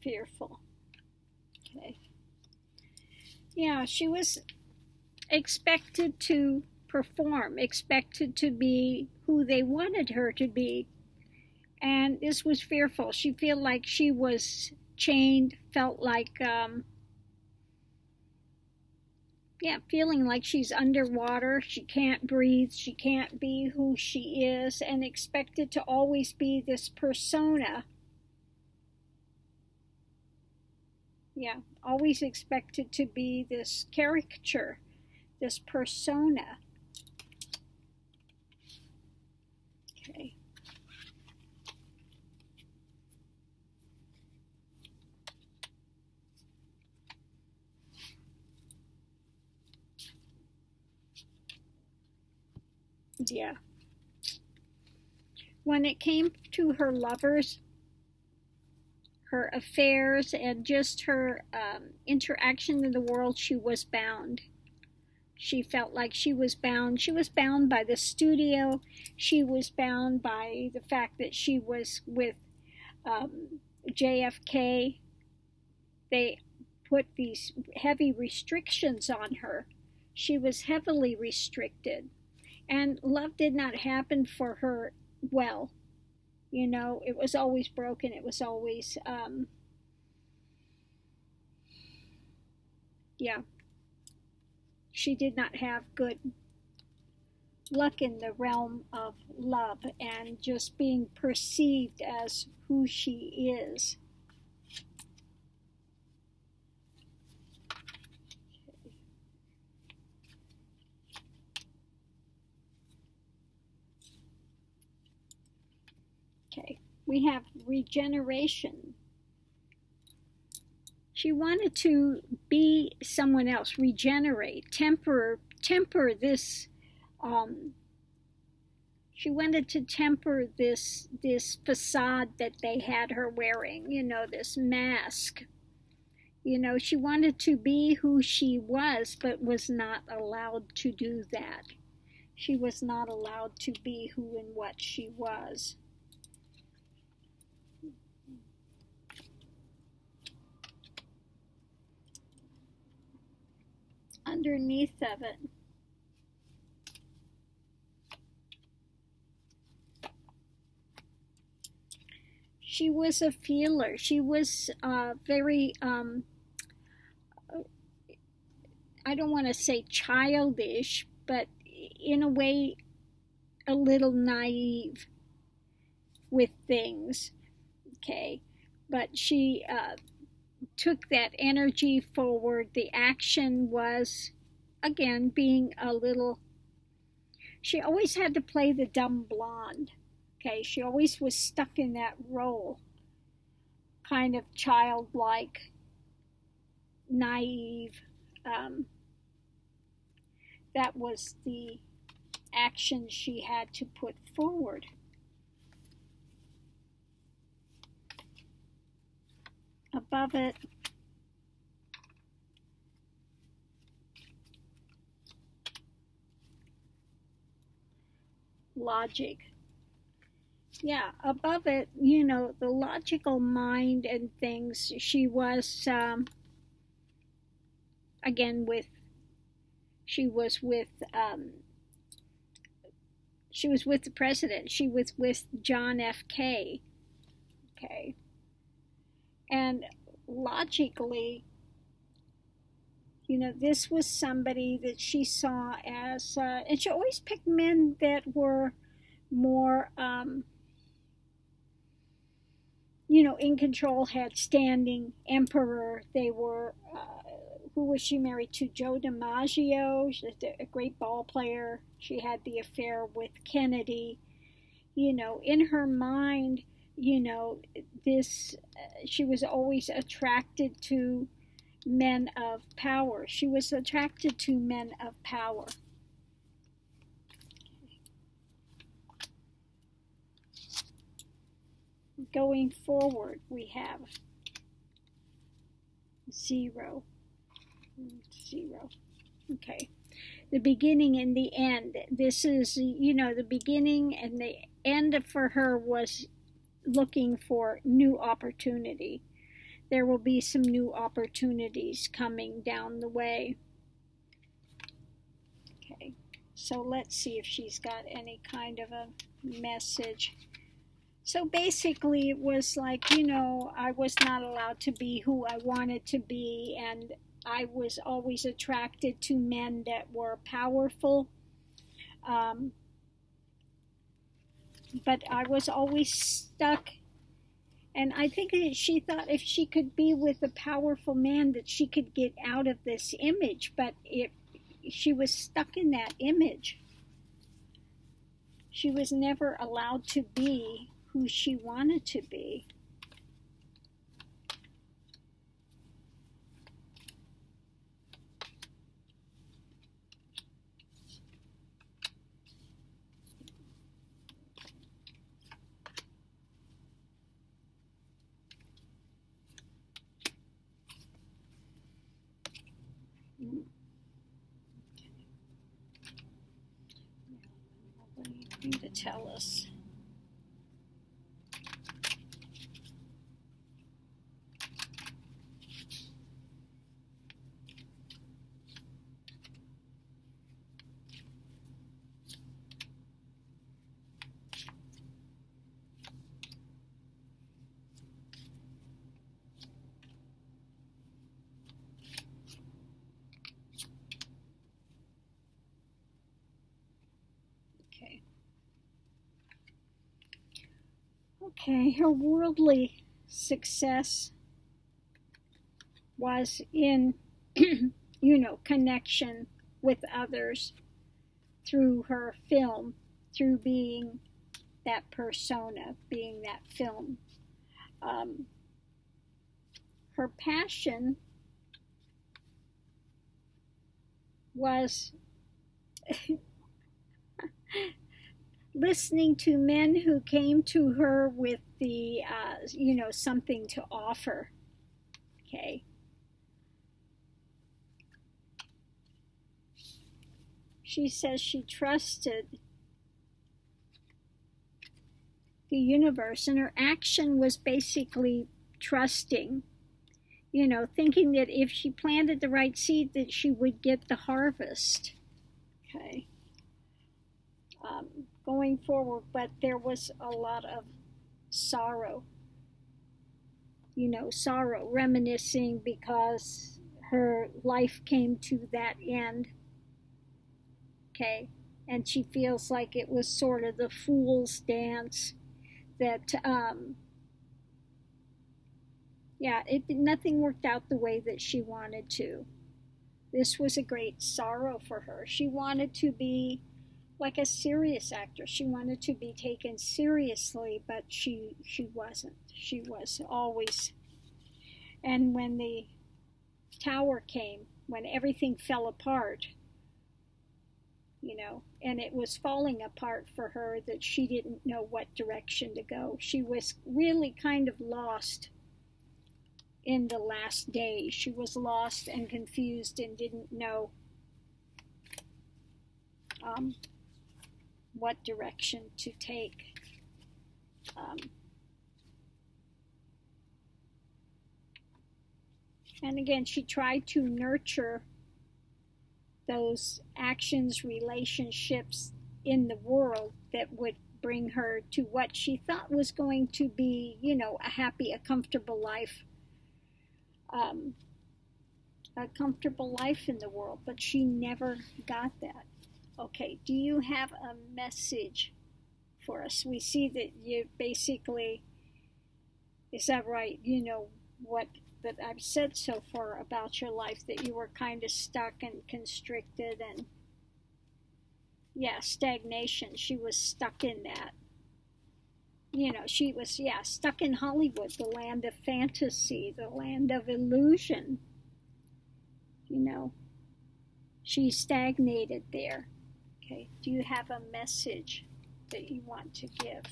fearful. Okay. Yeah, she was expected to perform, expected to be who they wanted her to be. And this was fearful. She felt like she was chained, felt like, feeling like she's underwater. She can't breathe. She can't be who she is, and expected to always be this persona. Yeah, always expected to be this caricature, this persona. Okay. Yeah. When it came to her lovers, her affairs, and just her interaction in the world, she was bound. She felt like she was bound. She was bound by the studio. She was bound by the fact that she was with JFK. They put these heavy restrictions on her. She was heavily restricted. And love did not happen for her well. You know, it was always broken. It was always, she did not have good luck in the realm of love and just being perceived as who she is. Okay, we have regeneration. She wanted to be someone else, regenerate, temper this. She wanted to temper this facade that they had her wearing. You know, this mask. You know, she wanted to be who she was, but was not allowed to do that. She was not allowed to be who and what she was. Underneath of it, she was a feeler. She was very, I don't want to say childish, but in a way, a little naive with things. Okay, but she took that energy forward. The action was, again, being a little, she always had to play the dumb blonde. Okay, she always was stuck in that role, kind of childlike, naive. That was the action she had to put forward. Above it, logic. Yeah, above it, you know, the logical mind and things. She was, again, she was with the president. She was with John F. K. Okay. And logically, you know, this was somebody that she saw as, and she always picked men that were more, you know, in control, had standing, emperor. They were, who was she married to? Joe DiMaggio, a great ball player. She had the affair with Kennedy. You know, in her mind, you know, this, she was always attracted to men of power. She was attracted to men of power. Going forward, we have 0. Okay. The beginning and the end. This is, you know, the beginning and the end for her was looking for new opportunity. there will be some new opportunities coming down the way. Okay, so let's see if she's got any kind of a message. So basically it was like, I was not allowed to be who I wanted to be, and I was always attracted to men that were powerful. But I was always stuck. And I think that she thought if she could be with a powerful man that she could get out of this image, but she was stuck in that image. She was never allowed to be who she wanted to be. What do you need to tell us? Okay, her worldly success was in, connection with others through her film, through being that persona, being that film. Her passion was listening to men who came to her with the, something to offer. Okay. She says she trusted the universe, and her action was basically trusting, thinking that if she planted the right seed that she would get the harvest. Okay. Going forward, but there was a lot of sorrow, sorrow, reminiscing because her life came to that end. Okay, and she feels like it was sort of the fool's dance that, nothing worked out the way that she wanted to. This was a great sorrow for her. She wanted to be like a serious actress. She wanted to be taken seriously, but she wasn't. She was always. And when the tower came, when everything fell apart, and it was falling apart for her, that she didn't know what direction to go. She was really kind of lost in the last days. She was lost and confused and didn't know what direction to take. And again, she tried to nurture those actions, relationships in the world that would bring her to what she thought was going to be, a happy, a comfortable life. A comfortable life in the world, but she never got that. Okay, do you have a message for us? We see that you basically, is that right? What that I've said so far about your life, that you were kind of stuck and constricted and, stagnation. She was stuck in that. She was, stuck in Hollywood, the land of fantasy, the land of illusion. She stagnated there. Okay, do you have a message that you want to give?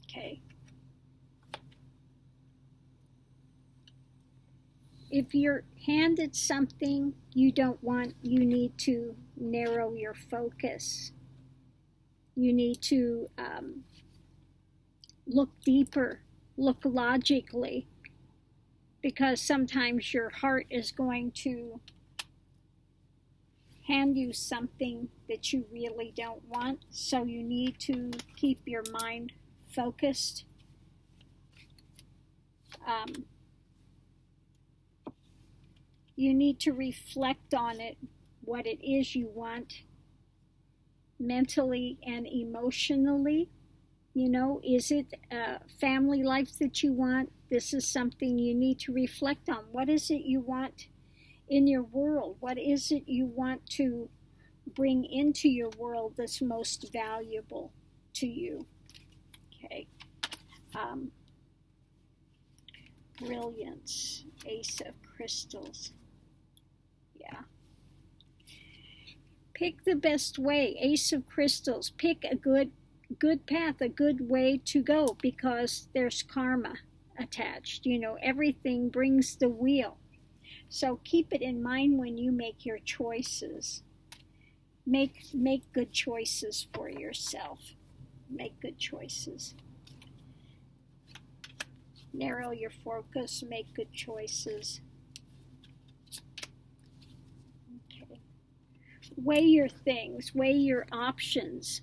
Okay. if you're handed something you don't want, you need to narrow your focus. You need to look deeper, look logically, because sometimes your heart is going to hand you something that you really don't want. So you need to keep your mind focused. You need to reflect on it, what it is you want, mentally and emotionally. You know, is it a family life that you want? This is something you need to reflect on. What is it you want in your world? What is it you want to bring into your world that's most valuable to you? Okay. Brilliance, Ace of Crystals. Yeah. Pick the best way, Ace of Crystals. Pick a good path, a good way to go, because there's karma attached. You know, everything brings the wheel. So keep it in mind when you make your choices. Make good choices for yourself. Make good choices. Narrow your focus, make good choices. Okay. Weigh your things, weigh your options.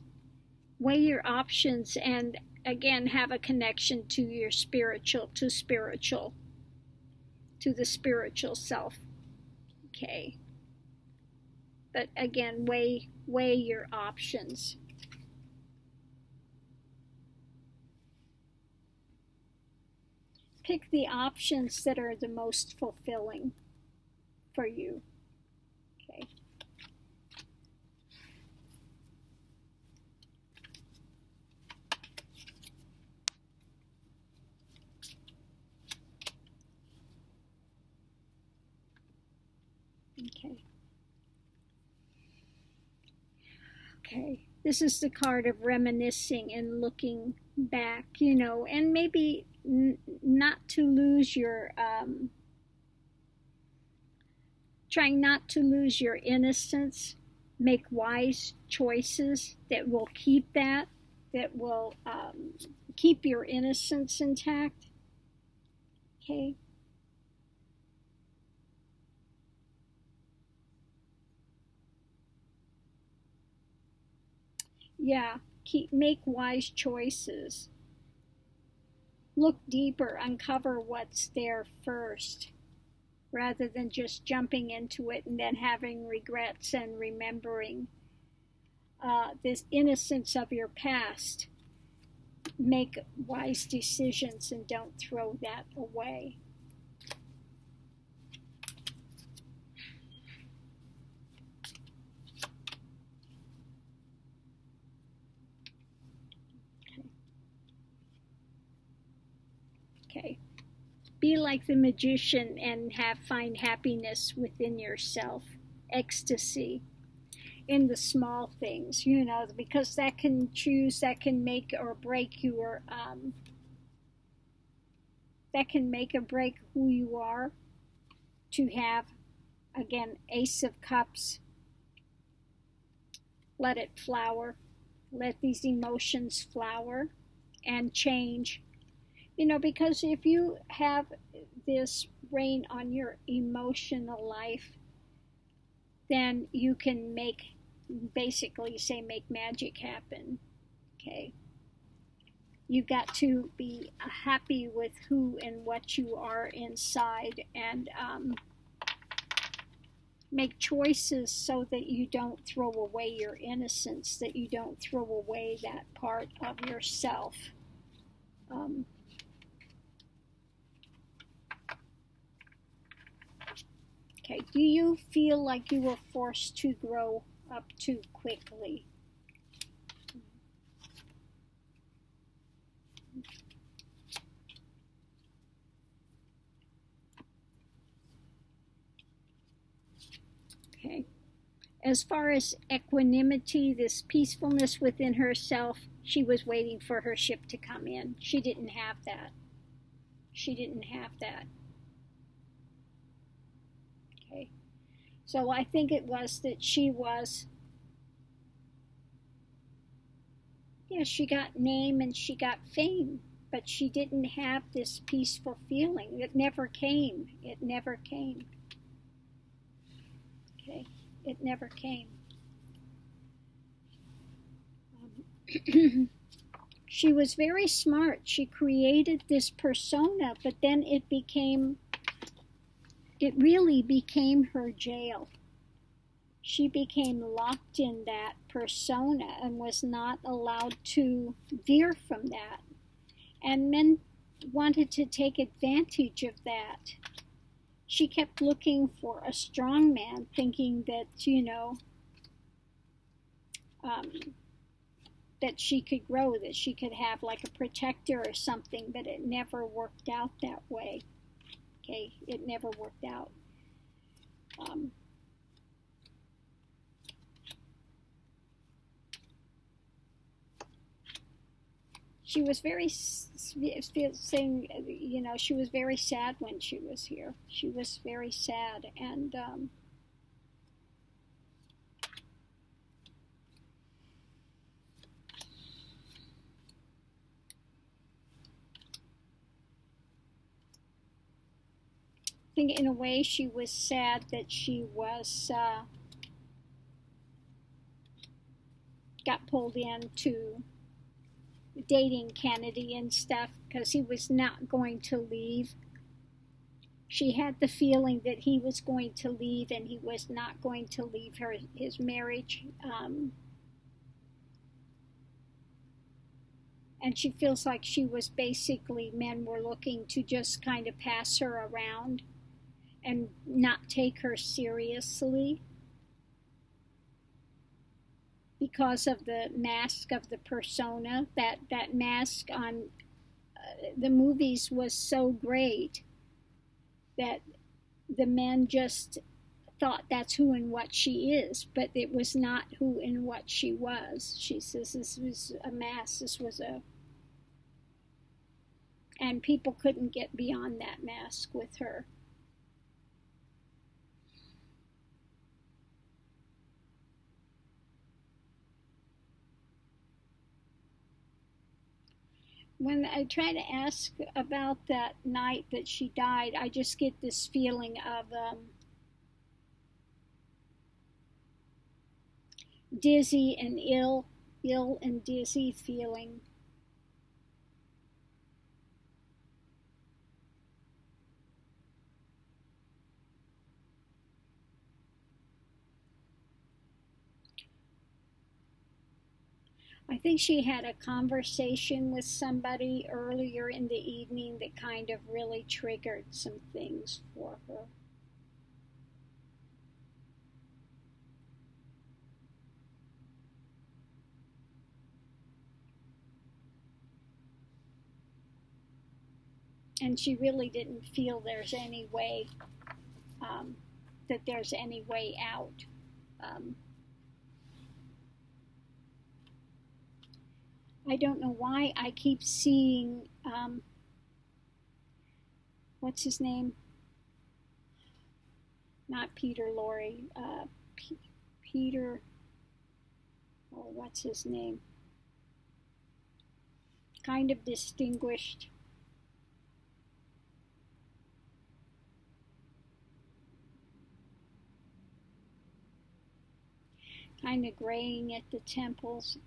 Weigh your options, and again, have a connection to your spiritual, to the spiritual self. Okay. But again, weigh your options. Pick the options that are the most fulfilling for you. Okay. Okay. Okay. This is the card of reminiscing and looking back, you know, and maybe not to lose your, trying not to lose your innocence. Make wise choices that will keep that will keep your innocence intact. Okay. Yeah, make wise choices. Look deeper, uncover what's there first, rather than just jumping into it and then having regrets and remembering this innocence of your past. Make wise decisions and don't throw that away. Okay. Be like the magician and find happiness within yourself, ecstasy in the small things, you know, because that can make or break your, that can make or break who you are. To have, again, Ace of Cups, let it flower, let these emotions flower and change. You know, because if you have this reign on your emotional life, then you can make magic happen. Okay. You've got to be happy with who and what you are inside, and make choices so that you don't throw away your innocence, that you don't throw away that part of yourself. Okay, do you feel like you were forced to grow up too quickly? Okay. As far as equanimity, this peacefulness within herself, she was waiting for her ship to come in. She didn't have that. She didn't have that. So I think it was that she was, yeah, she got name and she got fame, but she didn't have this peaceful feeling. It never came. It never came. Okay, it never came. She was very smart. She created this persona, but then it really became her jail. She became locked in that persona and was not allowed to veer from that. And men wanted to take advantage of that. She kept looking for a strong man, thinking that, that she could grow, that she could have like a protector or something, but it never worked out that way. Okay, it never worked out. She was very saying, she was very sad when she was here. She was very sad, and I think in a way she was sad that she was got pulled into dating Kennedy and stuff because he was not going to leave. She had the feeling that he was going to leave and he was not going to leave his marriage. And she feels like she was basically, men were looking to just kind of pass her around and not take her seriously because of the mask of the persona. That mask on the movies was so great that the men just thought that's who and what she is, but it was not who and what she was. She says this was a mask, and people couldn't get beyond that mask with her. When I try to ask about that night that she died, I just get this feeling of dizzy and ill and dizzy feeling. I think she had a conversation with somebody earlier in the evening that kind of really triggered some things for her. And she really didn't feel there's any way, that there's any way out. I don't know why I keep seeing, what's his name? Not Peter Lorre, Peter, oh, what's his name? Kind of distinguished. Kind of graying at the temples.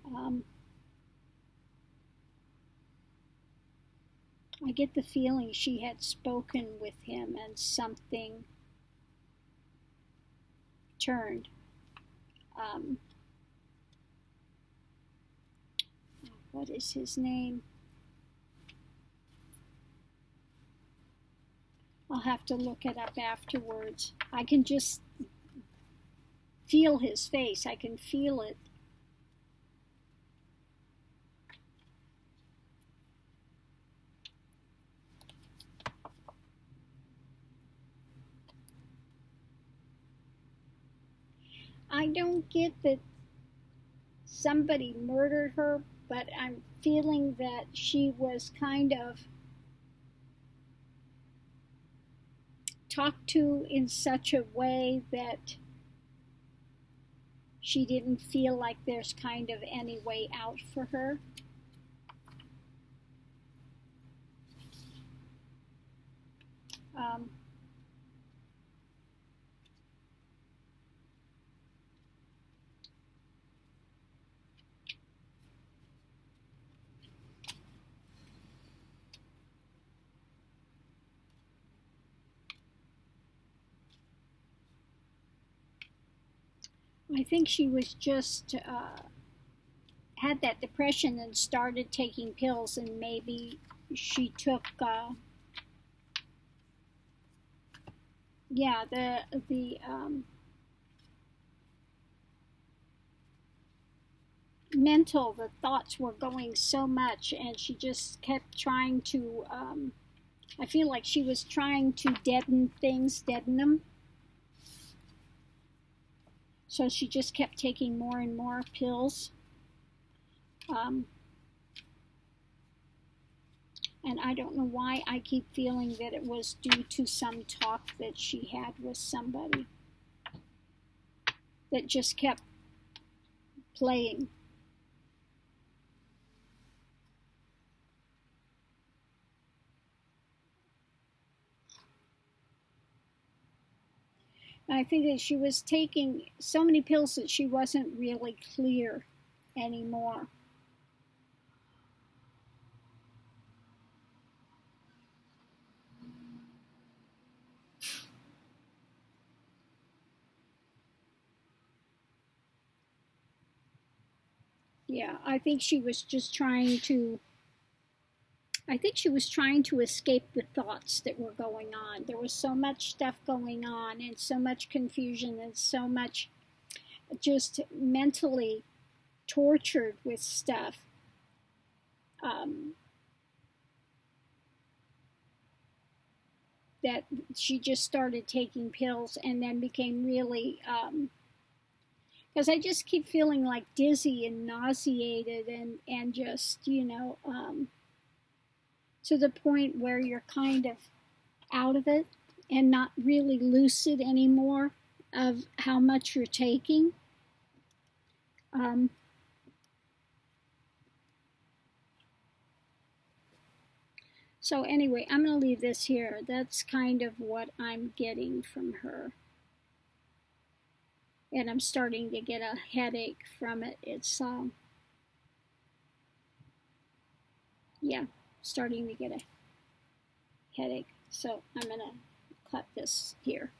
I get the feeling she had spoken with him and something turned. What is his name? I'll have to look it up afterwards. I can just feel his face. I can feel it. I don't get that somebody murdered her, but I'm feeling that she was kind of talked to in such a way that she didn't feel like there's kind of any way out for her. I think she was just had that depression and started taking pills, and maybe she took yeah, the mental, the thoughts were going so much, and she just kept trying to I feel like she was trying to deaden them. So she just kept taking more and more pills. And I don't know why I keep feeling that it was due to some talk that she had with somebody that just kept playing. And I think that she was taking so many pills that she wasn't really clear anymore. Yeah, I think she was just trying to escape the thoughts that were going on. There was so much stuff going on, and so much confusion, and so much just mentally tortured with stuff. That she just started taking pills, and then became really because I just keep feeling like dizzy and nauseated, and just, to the point where you're kind of out of it and not really lucid anymore of how much you're taking. So anyway, I'm going to leave this here. That's kind of what I'm getting from her. And I'm starting to get a headache from it. It's, yeah, starting to get a headache. So I'm going to cut this here.